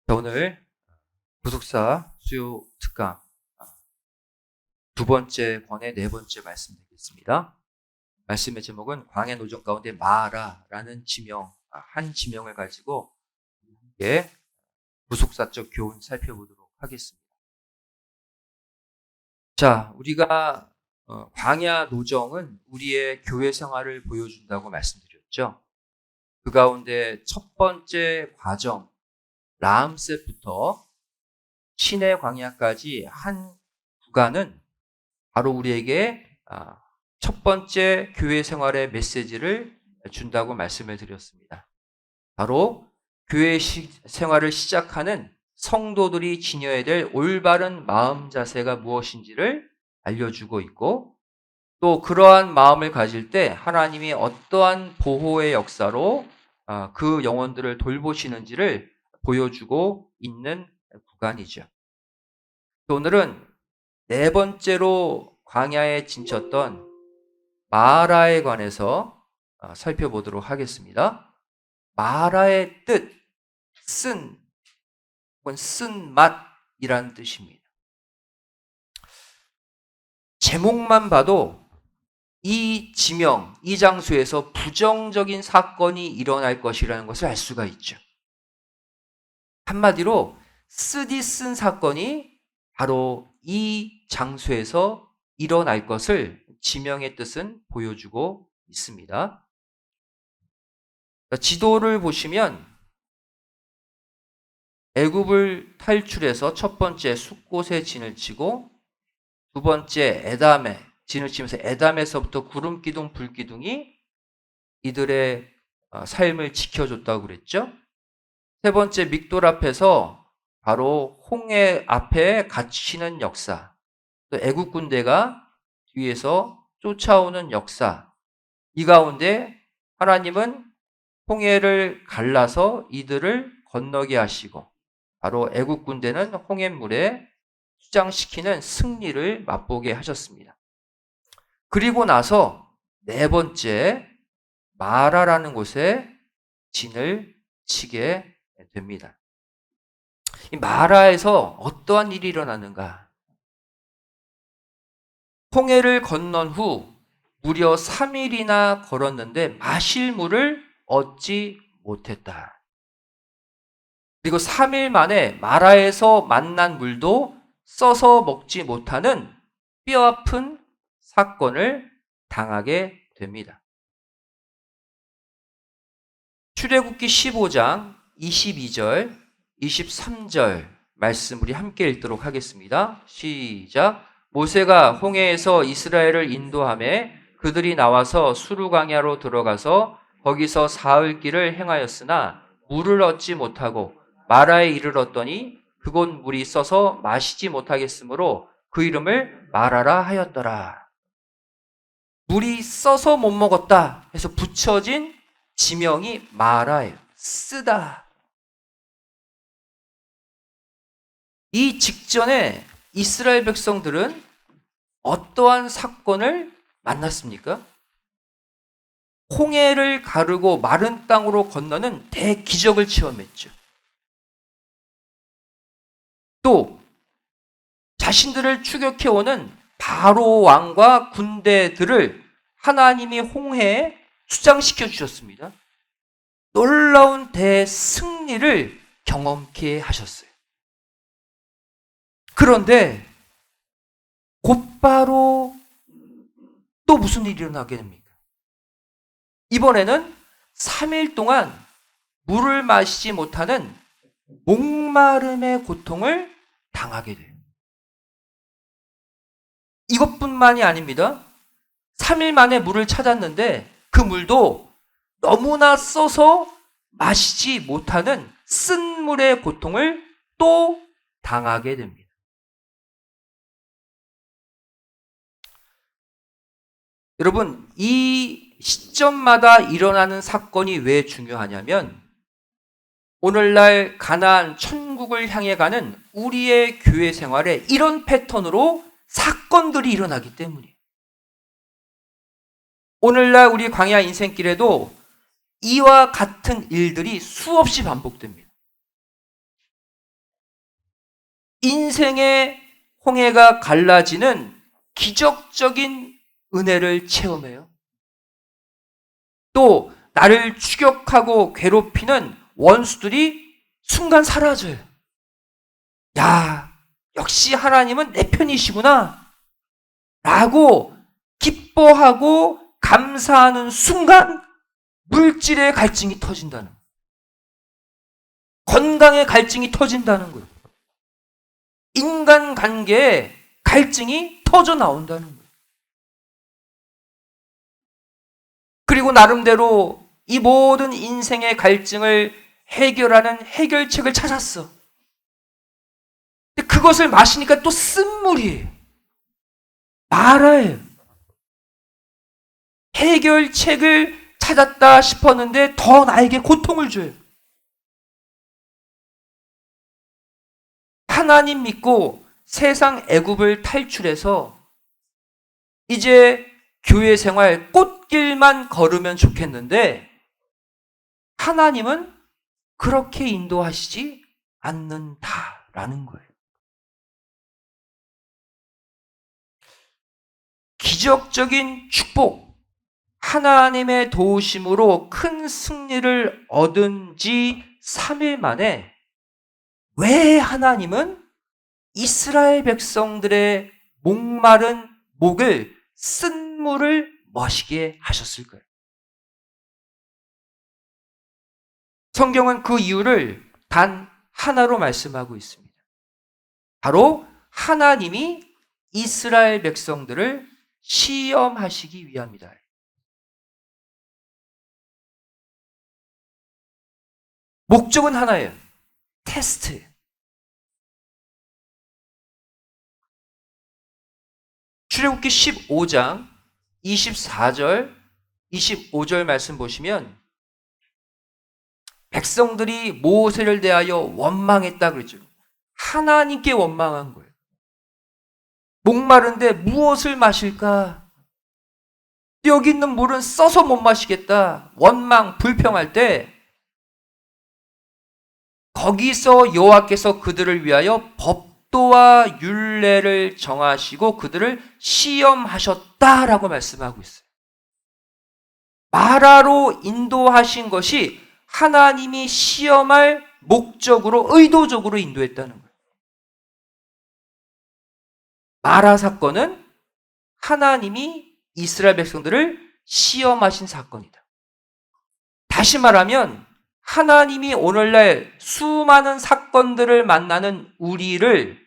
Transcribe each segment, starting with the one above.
자, 오늘 구속사 수요 특강 두 번째 권의 네 번째 말씀 드리겠습니다. 말씀의 제목은 광야 노정 가운데 마라라는 지명, 한 지명을 가지고 함께 구속사적 교훈 살펴보도록 하겠습니다. 자, 우리가 광야 노정은 우리의 교회 생활을 보여준다고 말씀드렸죠. 그 가운데 첫 번째 과정, 라암셋부터 신의 광야까지 한 구간은 바로 우리에게 첫 번째 교회 생활의 메시지를 준다고 말씀을 드렸습니다. 바로 교회 생활을 시작하는 성도들이 지녀야 될 올바른 마음 자세가 무엇인지를 알려주고 있고, 또 그러한 마음을 가질 때 하나님이 어떠한 보호의 역사로 그 영혼들을 돌보시는지를 보여주고 있는 구간이죠. 오늘은 네 번째로 광야에 진쳤던 마라에 관해서 살펴보도록 하겠습니다. 마라의 뜻, 쓴 혹은 쓴맛이라는 뜻입니다. 제목만 봐도 이 지명, 이 장소에서 부정적인 사건이 일어날 것이라는 것을 알 수가 있죠. 한마디로 쓰디쓴 사건이 바로 이 장소에서 일어날 것을 지명의 뜻은 보여주고 있습니다. 지도를 보시면 애굽을 탈출해서 첫 번째 숫곳에 진을 치고 두 번째 에담에 진을 치면서 에담에서부터 구름 기둥, 불 기둥이 이들의 삶을 지켜줬다고 그랬죠. 세 번째 믹돌 앞에서 바로 홍해 앞에 갇히는 역사, 또 애국 군대가 뒤에서 쫓아오는 역사, 이 가운데 하나님은 홍해를 갈라서 이들을 건너게 하시고 바로 애국 군대는 홍해물에 수장시키는 승리를 맛보게 하셨습니다. 그리고 나서 네 번째 마라라는 곳에 진을 치게 됩니다. 이 마라에서 어떠한 일이 일어나는가? 홍해를 건넌 후 무려 3일이나 걸었는데 마실 물을 얻지 못했다. 그리고 3일 만에 마라에서 만난 물도 써서 먹지 못하는 뼈아픈 사건을 당하게 됩니다. 출애굽기 15장 22절, 23절 말씀 우리 함께 읽도록 하겠습니다. 시작. 모세가 홍해에서 이스라엘을 인도하매 그들이 나와서 수르 광야로 들어가서 거기서 사흘 길을 행하였으나 물을 얻지 못하고 마라에 이르렀더니 그곳 물이 써서 마시지 못하겠으므로 그 이름을 마라라 하였더라. 물이 써서 못 먹었다 해서 붙여진 지명이 마라예요. 쓰다. 이 직전에 이스라엘 백성들은 어떠한 사건을 만났습니까? 홍해를 가르고 마른 땅으로 건너는 대기적을 체험했죠. 또 자신들을 추격해오는 바로 왕과 군대들을 하나님이 홍해에 수장시켜 주셨습니다. 놀라운 대승리를 경험케 하셨어요. 그런데 곧바로 또 무슨 일이 일어나게 됩니까? 이번에는 3일 동안 물을 마시지 못하는 목마름의 고통을 당하게 돼요. 이것뿐만이 아닙니다. 3일 만에 물을 찾았는데 그 물도 너무나 써서 마시지 못하는 쓴 물의 고통을 또 당하게 됩니다. 여러분, 이 시점마다 일어나는 사건이 왜 중요하냐면 오늘날 가나안 천국을 향해 가는 우리의 교회 생활에 이런 패턴으로 사건들이 일어나기 때문이에요. 오늘날 우리 광야 인생길에도 이와 같은 일들이 수없이 반복됩니다. 인생의 홍해가 갈라지는 기적적인 은혜를 체험해요. 또 나를 추격하고 괴롭히는 원수들이 순간 사라져요. 야, 역시 하나님은 내 편이시구나 라고 기뻐하고 감사하는 순간 물질의 갈증이 터진다는 거예요. 건강의 갈증이 터진다는 거예요. 인간관계에 갈증이 터져 나온다는 거예요. 그리고 나름대로 이 모든 인생의 갈증을 해결하는 해결책을 찾았어. 근데 그것을 마시니까 또 쓴물이에요. 마라예요. 해결책을 찾았다 싶었는데 더 나에게 고통을 줘요. 하나님 믿고 세상 애굽을 탈출해서 이제 교회 생활 꽃길만 걸으면 좋겠는데 하나님은 그렇게 인도하시지 않는다라는 거예요. 기적적인 축복, 하나님의 도우심으로 큰 승리를 얻은 지 3일 만에 왜 하나님은 이스라엘 백성들의 목마른 목을 쓴물을 마시게 하셨을까요? 성경은 그 이유를 단 하나로 말씀하고 있습니다. 바로 하나님이 이스라엘 백성들을 시험하시기 위함이다. 목적은 하나예요. 테스트. 출애굽기 15장 24절, 25절 말씀 보시면 백성들이 모세를 대하여 원망했다 그랬죠. 하나님께 원망한 거예요. 목마른데 무엇을 마실까? 여기 있는 물은 써서 못 마시겠다. 원망, 불평할 때 거기서 여호와께서 그들을 위하여 법도와 율례를 정하시고 그들을 시험하셨다라고 말씀하고 있어요. 마라로 인도하신 것이 하나님이 시험할 목적으로 의도적으로 인도했다는 거예요. 마라 사건은 하나님이 이스라엘 백성들을 시험하신 사건이다. 다시 말하면 하나님이 오늘날 수많은 사건들을 만나는 우리를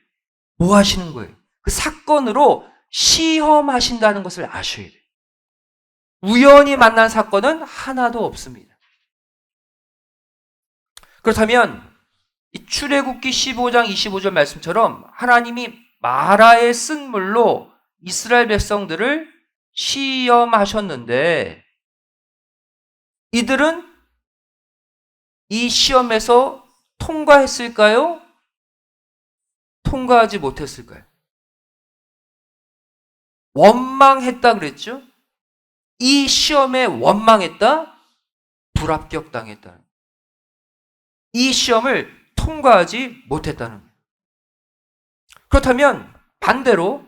뭐 하시는 거예요? 그 사건으로 시험하신다는 것을 아셔야 돼요. 우연히 만난 사건은 하나도 없습니다. 그렇다면 이 출애굽기 15장 25절 말씀처럼 하나님이 마라의 쓴물로 이스라엘 백성들을 시험하셨는데 이들은 이 시험에서 통과했을까요? 통과하지 못했을까요? 원망했다 그랬죠? 이 시험에 원망했다? 불합격당했다. 이 시험을 통과하지 못했다는 거예요. 그렇다면 반대로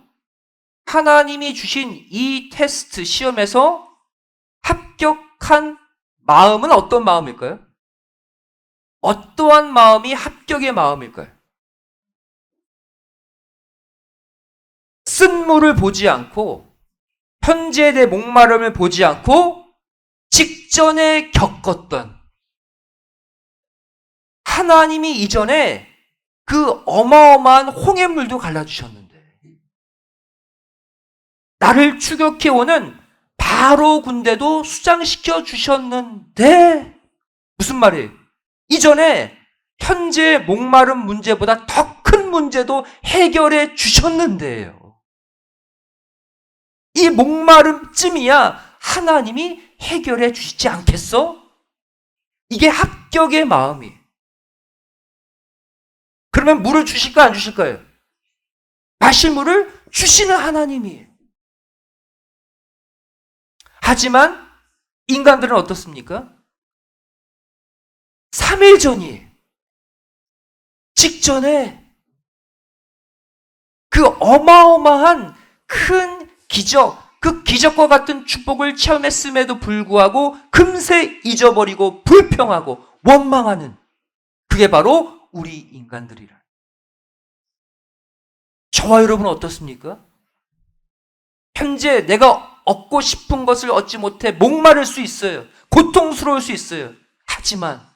하나님이 주신 이 테스트 시험에서 합격한 마음은 어떤 마음일까요? 어떠한 마음이 합격의 마음일까요? 쓴물을 보지 않고 현재에 대해 목마름을 보지 않고 직전에 겪었던 하나님이 이전에 그 어마어마한 홍해물도 갈라주셨는데 나를 추격해오는 바로 군대도 수장시켜 주셨는데 무슨 말이에요? 이전에 현재 목마름 문제보다 더 큰 문제도 해결해 주셨는데요. 이 목마름쯤이야 하나님이 해결해 주시지 않겠어? 이게 합격의 마음이에요. 그러면 물을 주실까 안 주실까요? 마실 물을 주시는 하나님이에요. 하지만 인간들은 어떻습니까? 3일 전이에요. 직전에 그 어마어마한 큰 기적, 그 기적과 같은 축복을 체험했음에도 불구하고 금세 잊어버리고 불평하고 원망하는, 그게 바로 우리 인간들이라. 저와 여러분은 어떻습니까? 현재 내가 얻고 싶은 것을 얻지 못해 목마를 수 있어요. 고통스러울 수 있어요. 하지만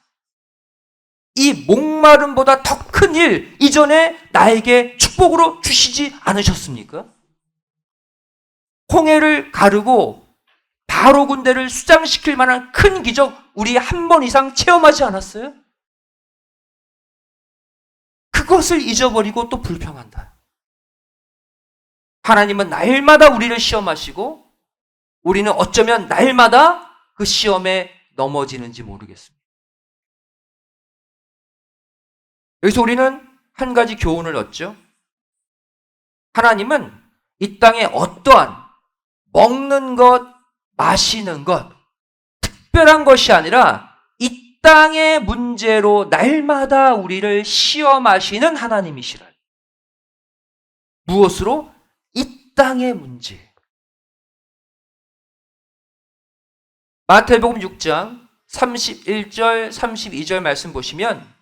이 목마름보다 더 큰 일 이전에 나에게 축복으로 주시지 않으셨습니까? 홍해를 가르고 바로 군대를 수장시킬 만한 큰 기적 우리 한 번 이상 체험하지 않았어요? 그것을 잊어버리고 또 불평한다. 하나님은 날마다 우리를 시험하시고 우리는 어쩌면 날마다 그 시험에 넘어지는지 모르겠습니다. 여기서 우리는 한 가지 교훈을 얻죠. 하나님은 이 땅에 어떠한 먹는 것, 마시는 것, 특별한 것이 아니라 이 땅의 문제로 날마다 우리를 시험하시는 하나님이시라. 무엇으로? 이 땅의 문제. 마태복음 6장 31절, 32절 말씀 보시면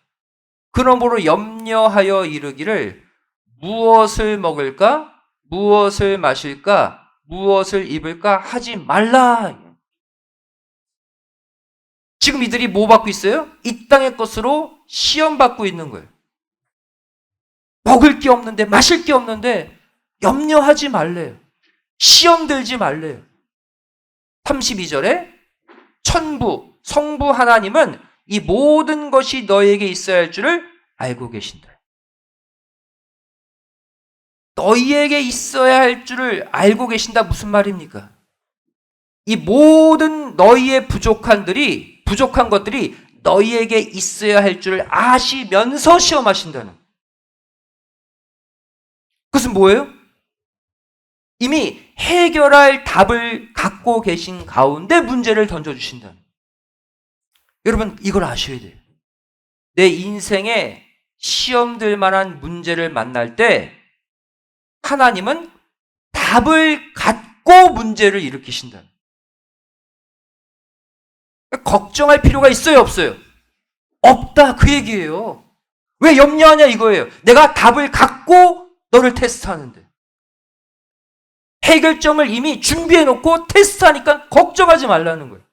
그러므로 염려하여 이르기를 무엇을 먹을까? 무엇을 마실까? 무엇을 입을까? 하지 말라. 지금 이들이 뭐 받고 있어요? 이 땅의 것으로 시험받고 있는 거예요. 먹을 게 없는데, 마실 게 없는데 염려하지 말래요. 시험 들지 말래요. 32절에 천부, 성부 하나님은 이 모든 것이 너에게 있어야 할 줄을 알고 계신다. 너희에게 있어야 할 줄을 알고 계신다 무슨 말입니까? 이 모든 너희의 부족한 것들이 너희에게 있어야 할 줄을 아시면서 시험하신다는. 그것은 뭐예요? 이미 해결할 답을 갖고 계신 가운데 문제를 던져주신다는. 여러분 이걸 아셔야 돼요. 내 인생에 시험될 만한 문제를 만날 때 하나님은 답을 갖고 문제를 일으키신다. 걱정할 필요가 있어요, 없어요? 없다, 그 얘기예요. 왜 염려하냐 이거예요. 내가 답을 갖고 너를 테스트하는데. 해결점을 이미 준비해놓고 테스트하니까 걱정하지 말라는 거예요.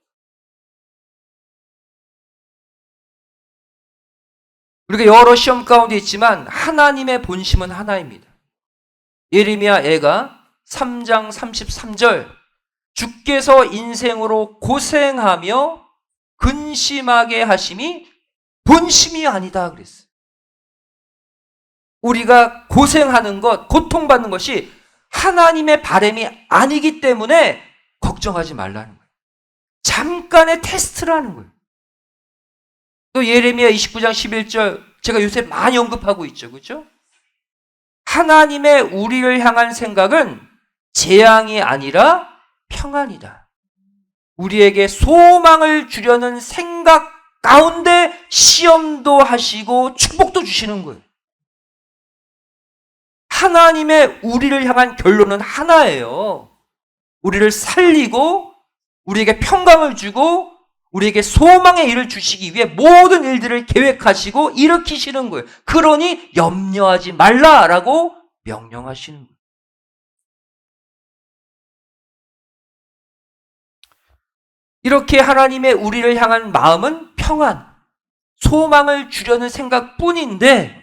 우리가 여러 시험 가운데 있지만 하나님의 본심은 하나입니다. 예레미야 애가 3장 33절 주께서 인생으로 고생하며 근심하게 하심이 본심이 아니다 그랬어요. 우리가 고생하는 것, 고통받는 것이 하나님의 바람이 아니기 때문에 걱정하지 말라는 거예요. 잠깐의 테스트라는 거예요. 또 예레미야 29장 11절 제가 요새 많이 언급하고 있죠. 그렇죠? 하나님의 우리를 향한 생각은 재앙이 아니라 평안이다. 우리에게 소망을 주려는 생각 가운데 시험도 하시고 축복도 주시는 거예요. 하나님의 우리를 향한 결론은 하나예요. 우리를 살리고 우리에게 평강을 주고 우리에게 소망의 일을 주시기 위해 모든 일들을 계획하시고 일으키시는 거예요. 그러니 염려하지 말라라고 명령하시는 거예요. 이렇게 하나님의 우리를 향한 마음은 평안, 소망을 주려는 생각뿐인데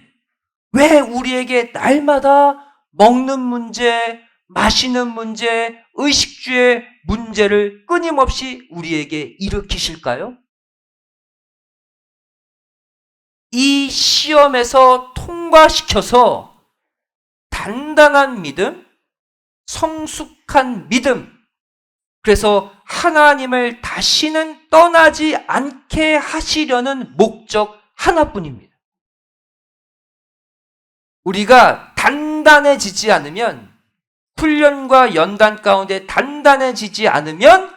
왜 우리에게 날마다 먹는 문제, 마시는 문제, 의식주의 문제를 끊임없이 우리에게 일으키실까요? 이 시험에서 통과시켜서 단단한 믿음, 성숙한 믿음, 그래서 하나님을 다시는 떠나지 않게 하시려는 목적 하나뿐입니다. 우리가 단단해지지 않으면, 훈련과 연단 가운데 단단해지지 않으면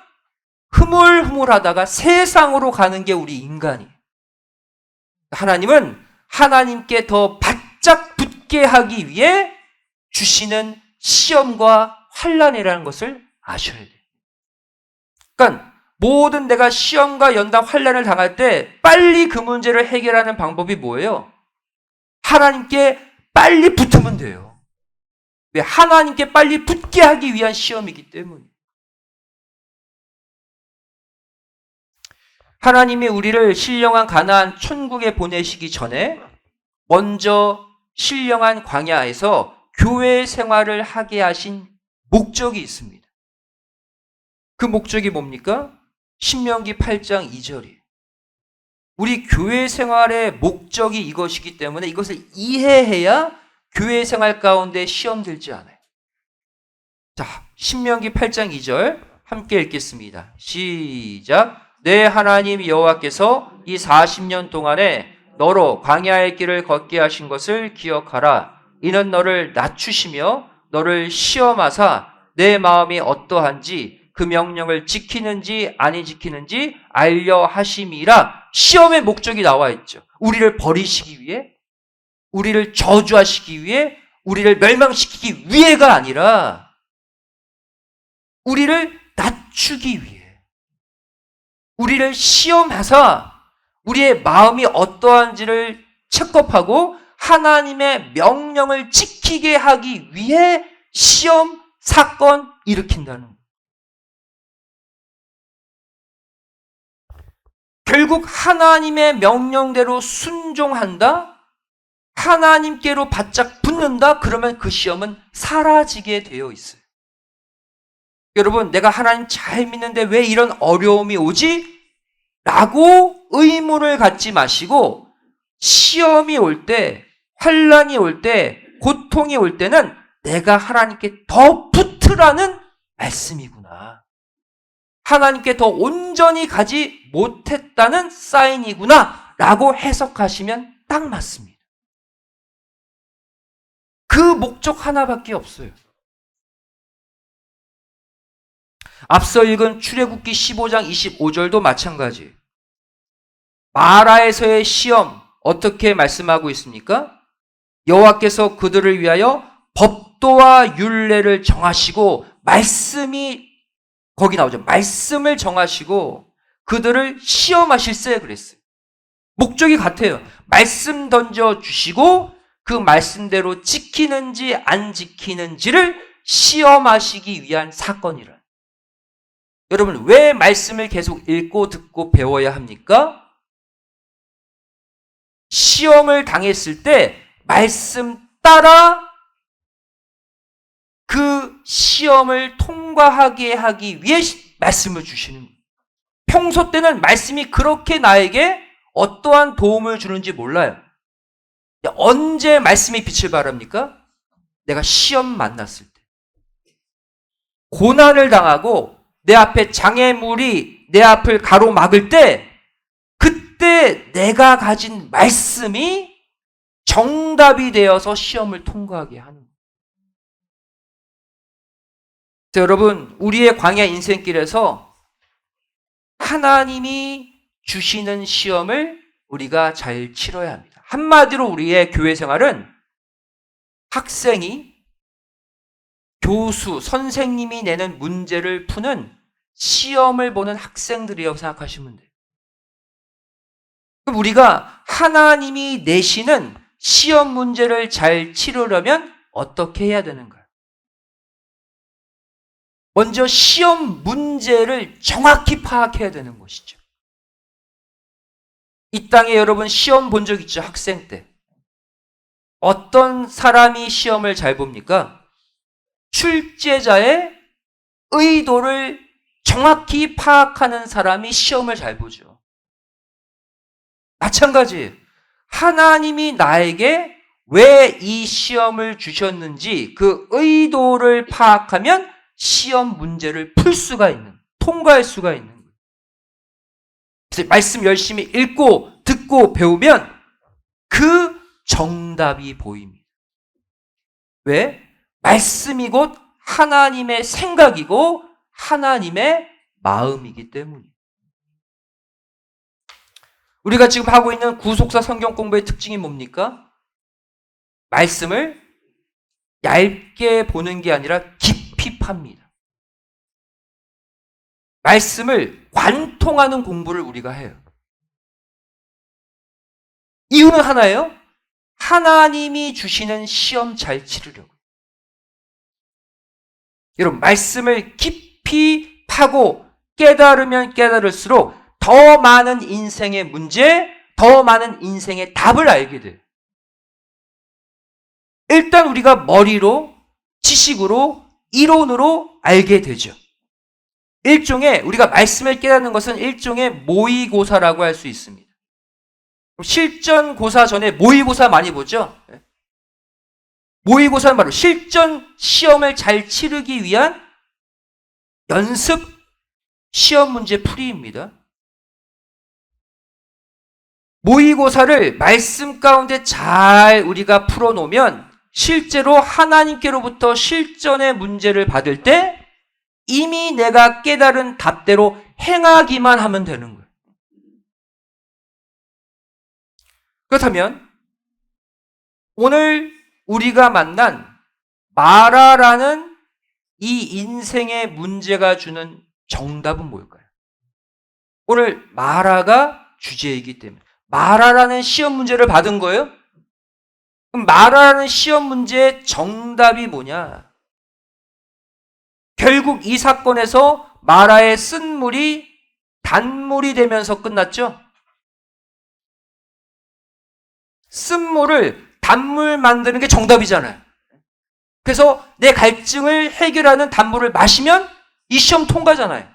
흐물흐물하다가 세상으로 가는 게 우리 인간이에요. 하나님은 하나님께 더 바짝 붙게 하기 위해 주시는 시험과 환난이라는 것을 아셔야 돼요. 그러니까 모든 내가 시험과 연단 환난을 당할 때 빨리 그 문제를 해결하는 방법이 뭐예요? 하나님께 빨리 붙으면 돼요. 왜? 하나님께 빨리 붙게 하기 위한 시험이기 때문에. 하나님이 우리를 신령한 가나안 천국에 보내시기 전에 먼저 신령한 광야에서 교회 생활을 하게 하신 목적이 있습니다. 그 목적이 뭡니까? 신명기 8장 2절이에요. 우리 교회 생활의 목적이 이것이기 때문에 이것을 이해해야 교회 생활 가운데 시험 들지 않아요. 자, 신명기 8장 2절 함께 읽겠습니다. 시작. 내 하나님 여호와께서 이 40년 동안에 너로 광야의 길을 걷게 하신 것을 기억하라. 이는 너를 낮추시며 너를 시험하사 내 마음이 어떠한지 그 명령을 지키는지 아니 지키는지 알려 하심이라. 시험의 목적이 나와 있죠. 우리를 버리시기 위해, 우리를 저주하시기 위해, 우리를 멸망시키기 위해가 아니라 우리를 낮추기 위해, 우리를 시험하사 우리의 마음이 어떠한지를 체크업하고 하나님의 명령을 지키게 하기 위해 시험, 사건 일으킨다는 거예요. 결국 하나님의 명령대로 순종한다? 하나님께로 바짝 붙는다? 그러면 그 시험은 사라지게 되어 있어요. 여러분, 내가 하나님 잘 믿는데 왜 이런 어려움이 오지? 라고 의문을 갖지 마시고 시험이 올 때, 환난이 올 때, 고통이 올 때는 내가 하나님께 더 붙으라는 말씀이구나. 하나님께 더 온전히 가지 못했다는 사인이구나 라고 해석하시면 딱 맞습니다. 그 목적 하나밖에 없어요. 앞서 읽은 출애굽기 15장 25절도 마찬가지. 마라에서의 시험 어떻게 말씀하고 있습니까? 여호와께서 그들을 위하여 법도와 율례를 정하시고 말씀이 거기 나오죠. 말씀을 정하시고 그들을 시험하실세 그랬어요. 목적이 같아요. 말씀 던져주시고 그 말씀대로 지키는지 안 지키는지를 시험하시기 위한 사건이라. 여러분, 왜 말씀을 계속 읽고 듣고 배워야 합니까? 시험을 당했을 때 말씀 따라 그 시험을 통과하게 하기 위해 말씀을 주시는 거예요. 평소 때는 말씀이 그렇게 나에게 어떠한 도움을 주는지 몰라요. 언제 말씀이 빛을 발합니까? 내가 시험 만났을 때. 고난을 당하고 내 앞에 장애물이 내 앞을 가로막을 때 그때 내가 가진 말씀이 정답이 되어서 시험을 통과하게 하는 거예요. 여러분, 우리의 광야 인생길에서 하나님이 주시는 시험을 우리가 잘 치러야 합니다. 한마디로 우리의 교회 생활은 학생이 교수, 선생님이 내는 문제를 푸는 시험을 보는 학생들이라고 생각하시면 돼요. 그럼 우리가 하나님이 내시는 시험 문제를 잘 치르려면 어떻게 해야 되는가요? 먼저 시험 문제를 정확히 파악해야 되는 것이죠. 이 땅에 여러분 시험 본 적 있죠? 학생 때. 어떤 사람이 시험을 잘 봅니까? 출제자의 의도를 정확히 파악하는 사람이 시험을 잘 보죠. 마찬가지예요. 하나님이 나에게 왜 이 시험을 주셨는지 그 의도를 파악하면 시험 문제를 풀 수가 있는, 통과할 수가 있는 거예요. 그래서 말씀 열심히 읽고 듣고 배우면 그 정답이 보입니다. 왜? 말씀이 곧 하나님의 생각이고 하나님의 마음이기 때문이에요. 우리가 지금 하고 있는 구속사 성경 공부의 특징이 뭡니까? 말씀을 얇게 보는 게 아니라 깊이 팝니다. 말씀을 관통하는 공부를 우리가 해요. 이유는 하나예요. 하나님이 주시는 시험 잘 치르려고. 여러분, 말씀을 깊이 파고 깨달으면 깨달을수록 더 많은 인생의 문제, 더 많은 인생의 답을 알게 돼요. 일단 우리가 머리로, 지식으로, 이론으로 알게 되죠. 일종의, 우리가 말씀을 깨닫는 것은 일종의 모의고사라고 할 수 있습니다. 실전고사 전에 모의고사 많이 보죠? 모의고사는 바로 실전 시험을 잘 치르기 위한 연습 시험 문제 풀이입니다. 모의고사를 말씀 가운데 잘 우리가 풀어놓으면 실제로 하나님께로부터 실전의 문제를 받을 때 이미 내가 깨달은 답대로 행하기만 하면 되는 거예요. 그렇다면 오늘 우리가 만난 마라라는 이 인생의 문제가 주는 정답은 뭘까요? 오늘 마라가 주제이기 때문에 마라라는 시험 문제를 받은 거예요? 그럼 마라라는 시험 문제의 정답이 뭐냐? 결국 이 사건에서 마라의 쓴물이 단물이 되면서 끝났죠? 쓴물을 단물 만드는 게 정답이잖아요. 그래서 내 갈증을 해결하는 단물을 마시면 이 시험 통과잖아요.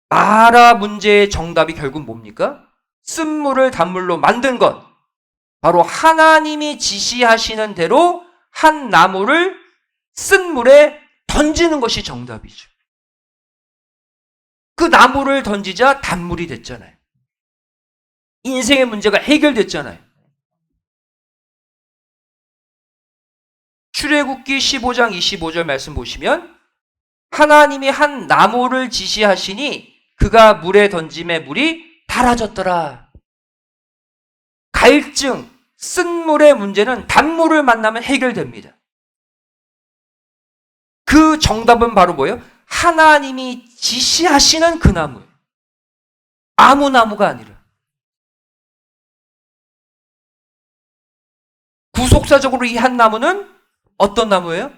마라 문제의 정답이 결국 뭡니까? 쓴물을 단물로 만든 것. 바로 하나님이 지시하시는 대로 한 나무를 쓴물에 던지는 것이 정답이죠. 그 나무를 던지자 단물이 됐잖아요. 인생의 문제가 해결됐잖아요. 출애굽기 15장 25절 말씀 보시면 하나님이 한 나무를 지시하시니 그가 물에 던짐에 물이 달아졌더라. 갈증, 쓴물의 문제는 단물을 만나면 해결됩니다. 그 정답은 바로 뭐예요? 하나님이 지시하시는 그 나무예요. 아무 나무가 아니라. 구속사적으로 이 한 나무는 어떤 나무예요?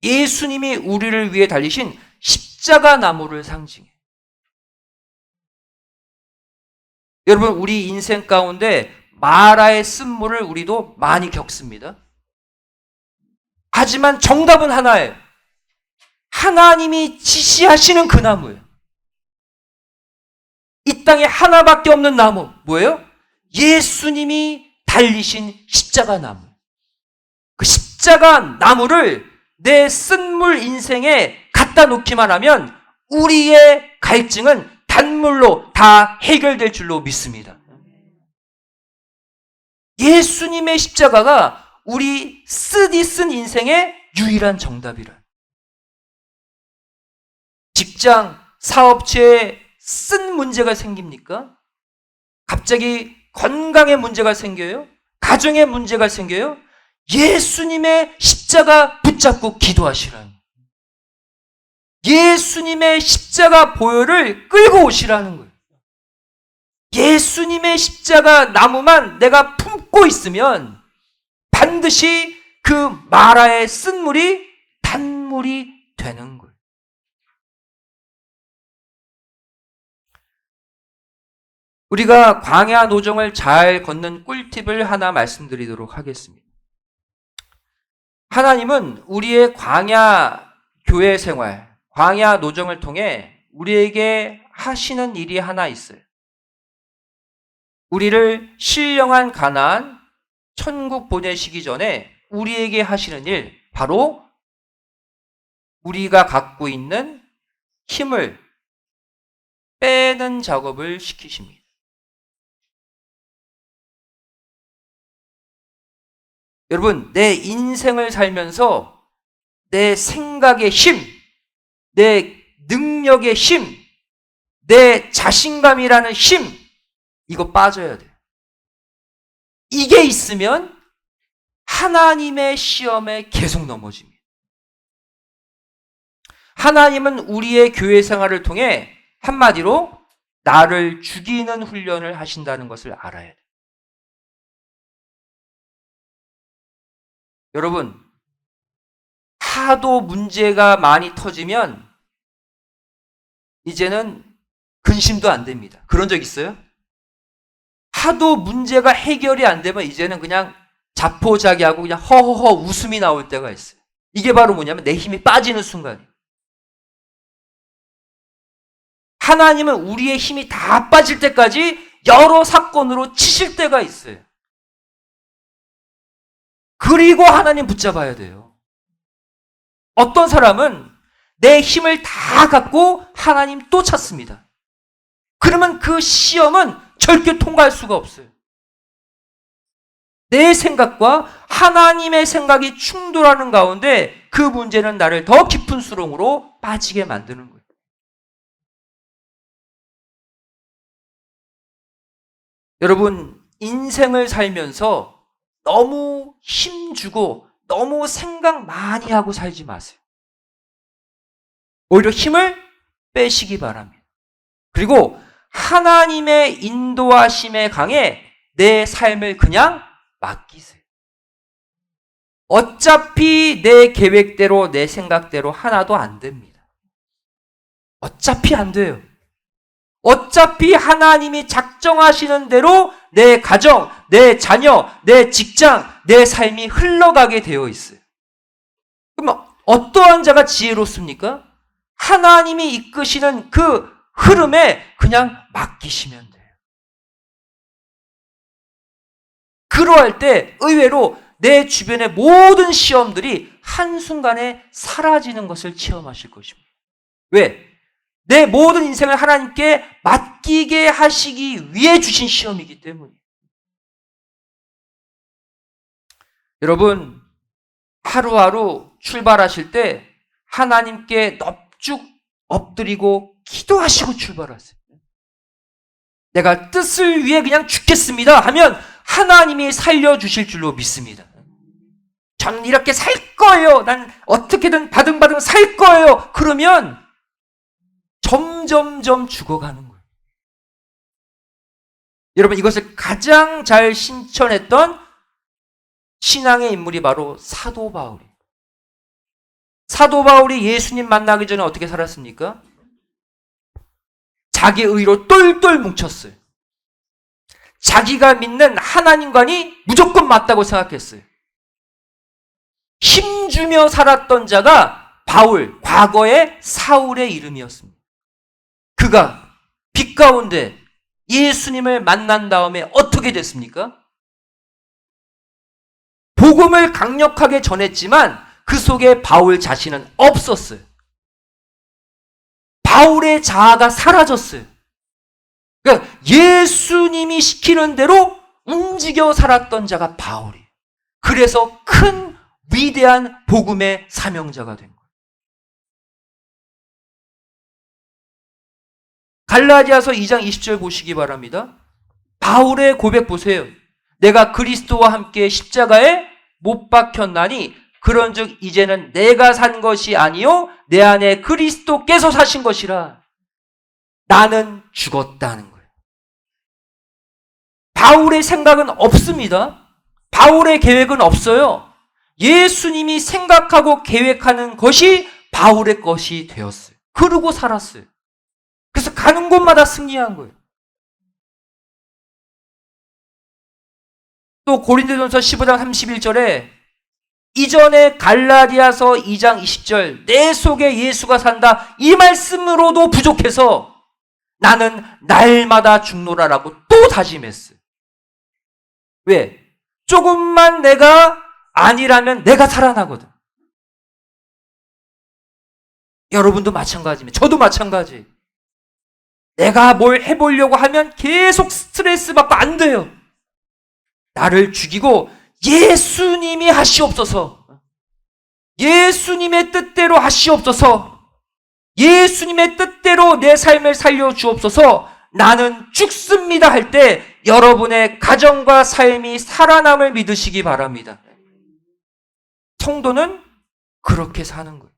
예수님이 우리를 위해 달리신 십자가 나무를 상징해요. 여러분, 우리 인생 가운데 마라의 쓴물을 우리도 많이 겪습니다. 하지만 정답은 하나예요. 하나님이 지시하시는 그 나무예요. 이 땅에 하나밖에 없는 나무, 뭐예요? 예수님이 달리신 십자가 나무. 그 십자가 나무를 내 쓴물 인생에 갖다 놓기만 하면 우리의 갈증은 단물로 다 해결될 줄로 믿습니다. 예수님의 십자가가 우리 쓰디쓴 인생의 유일한 정답이라. 직장, 사업체에 쓴 문제가 생깁니까? 갑자기 건강에 문제가 생겨요? 가정에 문제가 생겨요? 예수님의 십자가 붙잡고 기도하시라는 거예요. 예수님의 십자가 보혈을 끌고 오시라는 거예요. 예수님의 십자가 나무만 내가 품고 있으면 반드시 그 마라의 쓴물이 단물이 되는 거예요. 우리가 광야 노정을 잘 걷는 꿀팁을 하나 말씀드리도록 하겠습니다. 하나님은 우리의 광야 교회 생활, 광야 노정을 통해 우리에게 하시는 일이 하나 있어요. 우리를 신령한 가나안, 천국 보내시기 전에 우리에게 하시는 일, 바로 우리가 갖고 있는 힘을 빼는 작업을 시키십니다. 여러분, 내 인생을 살면서 내 생각의 힘, 내 능력의 힘, 내 자신감이라는 힘, 이거 빠져야 돼. 이게 있으면 하나님의 시험에 계속 넘어집니다. 하나님은 우리의 교회 생활을 통해 한마디로 나를 죽이는 훈련을 하신다는 것을 알아야 돼요. 여러분, 하도 문제가 많이 터지면 이제는 근심도 안 됩니다. 그런 적 있어요? 하도 문제가 해결이 안 되면 이제는 그냥 자포자기하고 그냥 허허허 웃음이 나올 때가 있어요. 이게 바로 뭐냐면 내 힘이 빠지는 순간이에요. 하나님은 우리의 힘이 다 빠질 때까지 여러 사건으로 치실 때가 있어요. 그리고 하나님 붙잡아야 돼요. 어떤 사람은 내 힘을 다 갖고 하나님 또 찾습니다. 그러면 그 시험은 절대 통과할 수가 없어요. 내 생각과 하나님의 생각이 충돌하는 가운데 그 문제는 나를 더 깊은 수렁으로 빠지게 만드는 거예요. 여러분, 인생을 살면서 너무 힘주고 너무 생각 많이 하고 살지 마세요. 오히려 힘을 빼시기 바랍니다. 그리고 하나님의 인도하심에 강해 내 삶을 그냥 맡기세요. 어차피 내 계획대로 내 생각대로 하나도 안 됩니다. 어차피 안 돼요. 어차피 하나님이 작정하시는 대로 내 가정, 내 자녀, 내 직장, 내 삶이 흘러가게 되어 있어요. 그럼 어떠한 자가 지혜롭습니까? 하나님이 이끄시는 그 흐름에 그냥 맡기시면 돼요. 그러할 때 의외로 내 주변의 모든 시험들이 한순간에 사라지는 것을 체험하실 것입니다. 왜? 내 모든 인생을 하나님께 맡기게 하시기 위해 주신 시험이기 때문이에요. 여러분, 하루하루 출발하실 때 하나님께 넙죽 엎드리고 기도하시고 출발하세요. 내가 뜻을 위해 그냥 죽겠습니다 하면 하나님이 살려주실 줄로 믿습니다. 저는 이렇게 살 거예요. 난 어떻게든 바등바등 살 거예요. 그러면 점점점 죽어가는 거예요. 여러분, 이것을 가장 잘 실천했던 신앙의 인물이 바로 사도 바울이에요. 사도 바울이 예수님 만나기 전에 어떻게 살았습니까? 자기 의로 똘똘 뭉쳤어요. 자기가 믿는 하나님과는 무조건 맞다고 생각했어요. 힘주며 살았던 자가 바울, 과거의 사울의 이름이었습니다. 그가 빛 가운데 예수님을 만난 다음에 어떻게 됐습니까? 복음을 강력하게 전했지만 그 속에 바울 자신은 없었어요. 바울의 자아가 사라졌어요. 그러니까 예수님이 시키는 대로 움직여 살았던 자가 바울이에요. 그래서 큰 위대한 복음의 사명자가 된 거예요. 갈라디아서 2장 20절 보시기 바랍니다. 바울의 고백 보세요. 내가 그리스도와 함께 십자가에 못 박혔나니 그런즉 이제는 내가 산 것이 아니요 내 안에 그리스도께서 사신 것이라. 나는 죽었다는 거예요. 바울의 생각은 없습니다. 바울의 계획은 없어요. 예수님이 생각하고 계획하는 것이 바울의 것이 되었어요. 그러고 살았어요. 그래서 가는 곳마다 승리한 거예요. 또 고린도전서 15장 31절에 이전에 갈라디아서 2장 20절 내 속에 예수가 산다 이 말씀으로도 부족해서 나는 날마다 죽노라라고 또 다짐했어요. 왜? 조금만 내가 아니라면 내가 살아나거든. 여러분도 마찬가지입니다. 저도 마찬가지. 내가 뭘 해보려고 하면 계속 스트레스 받고 안 돼요. 나를 죽이고 예수님이 하시옵소서. 예수님의 뜻대로 하시옵소서. 예수님의 뜻대로 내 삶을 살려주옵소서. 나는 죽습니다 할 때 여러분의 가정과 삶이 살아남을 믿으시기 바랍니다. 성도는 그렇게 사는 거예요.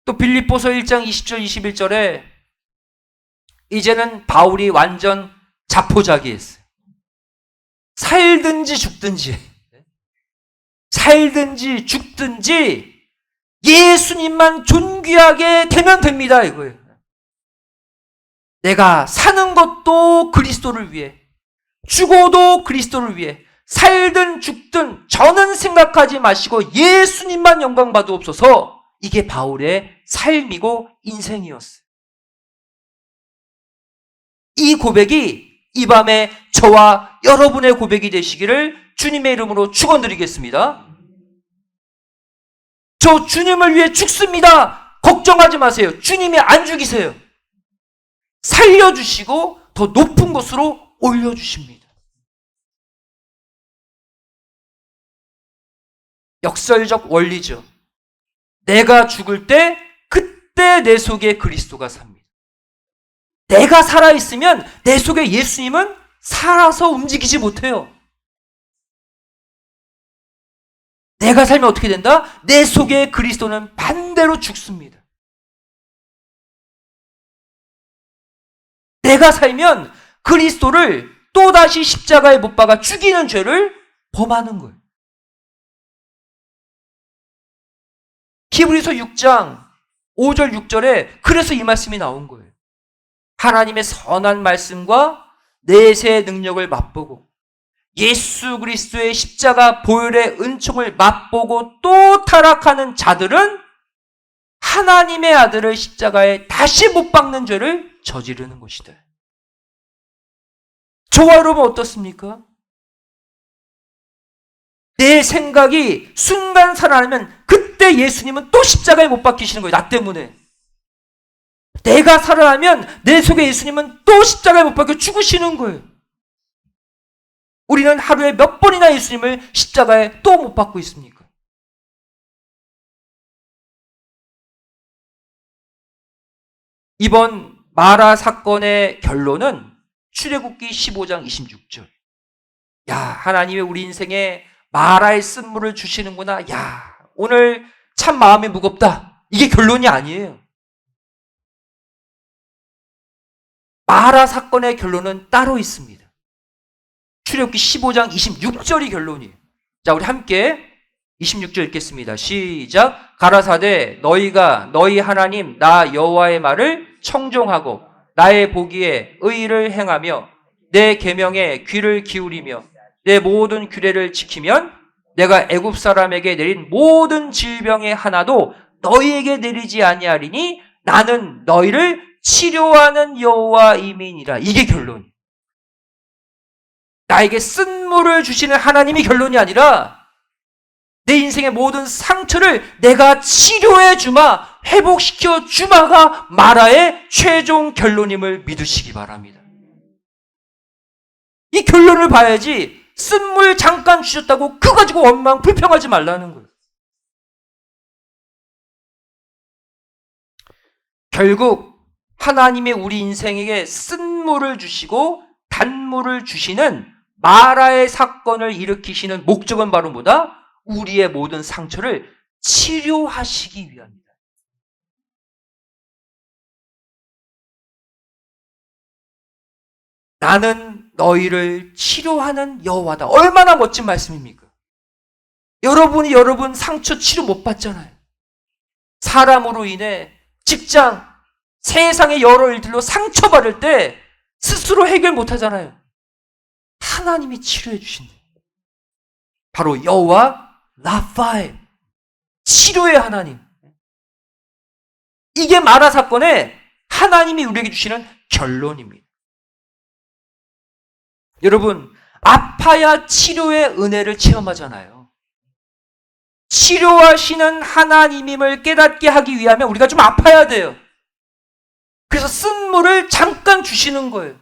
또 빌립보서 1장 20절 21절에 이제는 바울이 완전 자포자기했어요. 살든지 죽든지 예수님만 존귀하게 되면 됩니다, 이거예요. 내가 사는 것도 그리스도를 위해, 죽어도 그리스도를 위해, 살든 죽든 저는 생각하지 마시고 예수님만 영광 받으옵소서. 이게 바울의 삶이고 인생이었어요. 이 고백이 이 밤에 저와 여러분의 고백이 되시기를 주님의 이름으로 축원드리겠습니다. 저 주님을 위해 죽습니다. 걱정하지 마세요. 주님이 안 죽이세요. 살려주시고 더 높은 곳으로 올려주십니다. 역설적 원리죠. 내가 죽을 때 그때 내 속에 그리스도가 삽니다. 내가 살아있으면 내 속에 예수님은 살아서 움직이지 못해요. 내가 살면 어떻게 된다? 내 속에 그리스도는 반대로 죽습니다. 내가 살면 그리스도를 또다시 십자가에 못 박아 죽이는 죄를 범하는 거예요. 히브리서 6장 5절 6절에 그래서 이 말씀이 나온 거예요. 하나님의 선한 말씀과 내세의 능력을 맛보고 예수 그리스도의 십자가 보혈의 은총을 맛보고 또 타락하는 자들은 하나님의 아들을 십자가에 다시 못 박는 죄를 저지르는 것이다. 저와 여러분 어떻습니까? 내 생각이 순간 살아나면 그때 예수님은 또 십자가에 못 박히시는 거예요. 나 때문에. 내가 살아나면 내 속에 예수님은 또 십자가에 못 박혀 죽으시는 거예요. 우리는 하루에 몇 번이나 예수님을 십자가에 또 못 박고 있습니까? 이번 마라 사건의 결론은 출애굽기 15장 26절. 야, 하나님이 우리 인생에 마라의 쓴물을 주시는구나. 야, 오늘 참 마음이 무겁다. 이게 결론이 아니에요. 마라 사건의 결론은 따로 있습니다. 출애굽기 15장 26절이 결론이에요. 자, 우리 함께 26절 읽겠습니다. 시작. 가라사대 너희가 너희 하나님 나 여호와의 말을 청종하고 나의 보기에 의를 행하며 내 계명에 귀를 기울이며 내 모든 규례를 지키면 내가 애굽 사람에게 내린 모든 질병의 하나도 너희에게 내리지 아니하리니 나는 너희를 치료하는 여호와임이니라. 이게 결론. 나에게 쓴물을 주시는 하나님이 결론이 아니라 내 인생의 모든 상처를 내가 치료해 주마, 회복시켜 주마가 마라의 최종 결론임을 믿으시기 바랍니다. 이 결론을 봐야지 쓴물 잠깐 주셨다고 그거 가지고 원망 불평하지 말라는 거예요. 결국 하나님이 우리 인생에게 쓴물을 주시고 단물을 주시는 마라의 사건을 일으키시는 목적은 바로 뭐다? 우리의 모든 상처를 치료하시기 위함이다. 나는 너희를 치료하는 여호와다. 얼마나 멋진 말씀입니까? 여러분이 여러분 상처 치료 못 받잖아요. 사람으로 인해 직장, 세상의 여러 일들로 상처받을 때 스스로 해결 못 하잖아요. 하나님이 치료해 주신다. 바로 여호와 라파엘, 치료의 하나님. 이게 마라 사건의 하나님이 우리에게 주시는 결론입니다. 여러분, 아파야 치료의 은혜를 체험하잖아요. 치료하시는 하나님임을 깨닫게 하기 위하면 우리가 좀 아파야 돼요. 그래서 쓴물을 잠깐 주시는 거예요.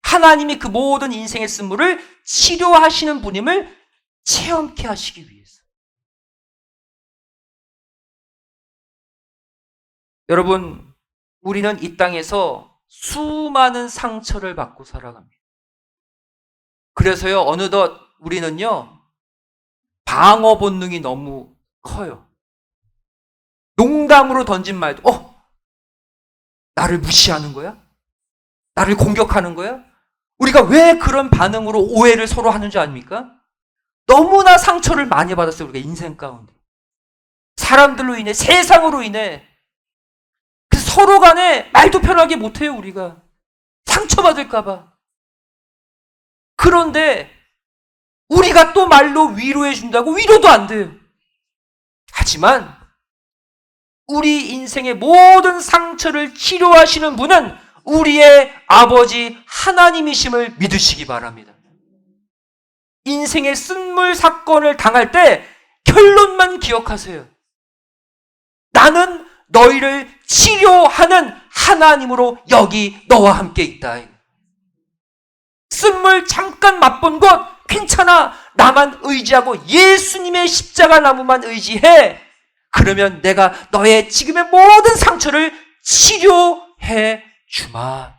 하나님이 그 모든 인생의 쓴물을 치료하시는 분임을 체험케 하시기 위해서. 여러분, 우리는 이 땅에서 수많은 상처를 받고 살아갑니다. 그래서요, 어느덧 우리는요, 방어 본능이 너무 커요. 농담으로 던진 말도, 나를 무시하는 거야? 나를 공격하는 거야? 우리가 왜 그런 반응으로 오해를 서로 하는 줄 아닙니까? 너무나 상처를 많이 받았어요, 우리가 인생 가운데. 사람들로 인해, 세상으로 인해. 그래서 서로 간에 말도 편하게 못해요, 우리가. 상처받을까봐. 그런데 우리가 또 말로 위로해준다고 위로도 안 돼요. 하지만 우리 인생의 모든 상처를 치료하시는 분은 우리의 아버지 하나님이심을 믿으시기 바랍니다. 인생의 쓴물 사건을 당할 때 결론만 기억하세요. 나는 너희를 치료하는 하나님으로 여기 너와 함께 있다. 쓴물 잠깐 맛본 것 괜찮아. 나만 의지하고 예수님의 십자가 나무만 의지해. 그러면 내가 너의 지금의 모든 상처를 치료해 주마.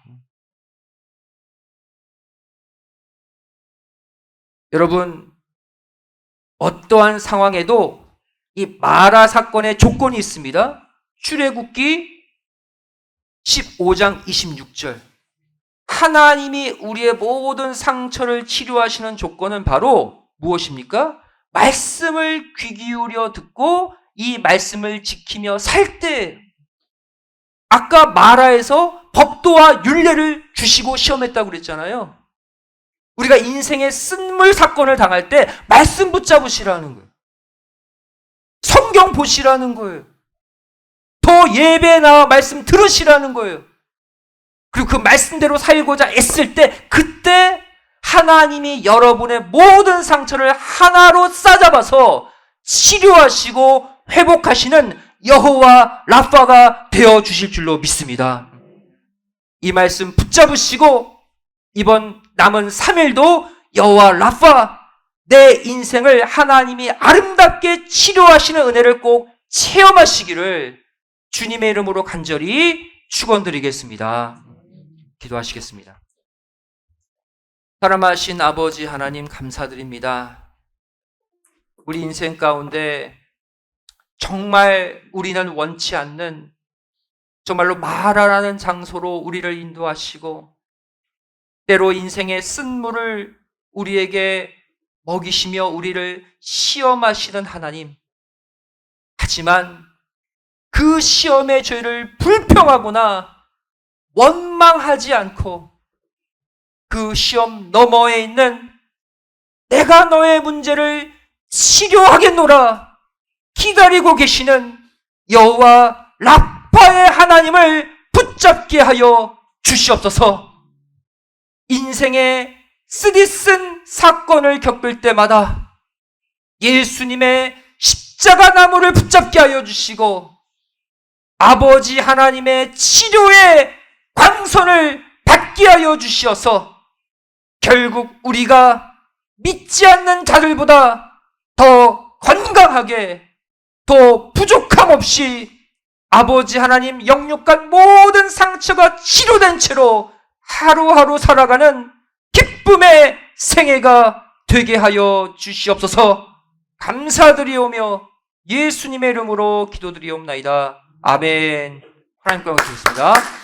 여러분, 어떠한 상황에도 이 마라 사건의 조건이 있습니다. 출애굽기 15장 26절. 하나님이 우리의 모든 상처를 치료하시는 조건은 바로 무엇입니까? 말씀을 귀 기울여 듣고 이 말씀을 지키며 살 때. 아까 마라에서 법도와 율례를 주시고 시험했다고 그랬잖아요. 우리가 인생의 쓴물 사건을 당할 때 말씀 붙잡으시라는 거예요. 성경 보시라는 거예요. 더 예배에 나와 말씀 들으시라는 거예요. 그리고 그 말씀대로 살고자 애쓸 때 그때 하나님이 여러분의 모든 상처를 하나로 싸잡아서 치료하시고 회복하시는 여호와 라파가 되어주실 줄로 믿습니다. 이 말씀 붙잡으시고 이번 남은 3일도 여호와 라파, 내 인생을 하나님이 아름답게 치료하시는 은혜를 꼭 체험하시기를 주님의 이름으로 간절히 축원드리겠습니다. 기도하시겠습니다. 사랑하신 아버지 하나님 감사드립니다. 우리 인생 가운데 정말 우리는 원치 않는 정말로 마라라는 장소로 우리를 인도하시고 때로 인생의 쓴물을 우리에게 먹이시며 우리를 시험하시는 하나님. 하지만 그 시험의 저희를 불평하거나 원망하지 않고 그 시험 너머에 있는 내가 너의 문제를 치료하겠노라 기다리고 계시는 여호와 라파의 하나님을 붙잡게 하여 주시옵소서. 인생의 쓰디쓴 사건을 겪을 때마다 예수님의 십자가 나무를 붙잡게 하여 주시고 아버지 하나님의 치료의 광선을 받게 하여 주시어서 결국 우리가 믿지 않는 자들보다 더 건강하게, 더 부족함 없이 아버지 하나님 영육간 모든 상처가 치료된 채로 하루하루 살아가는 기쁨의 생애가 되게 하여 주시옵소서. 감사드리오며 예수님의 이름으로 기도드리옵나이다. 아멘. 하나님과 같이 있습니다.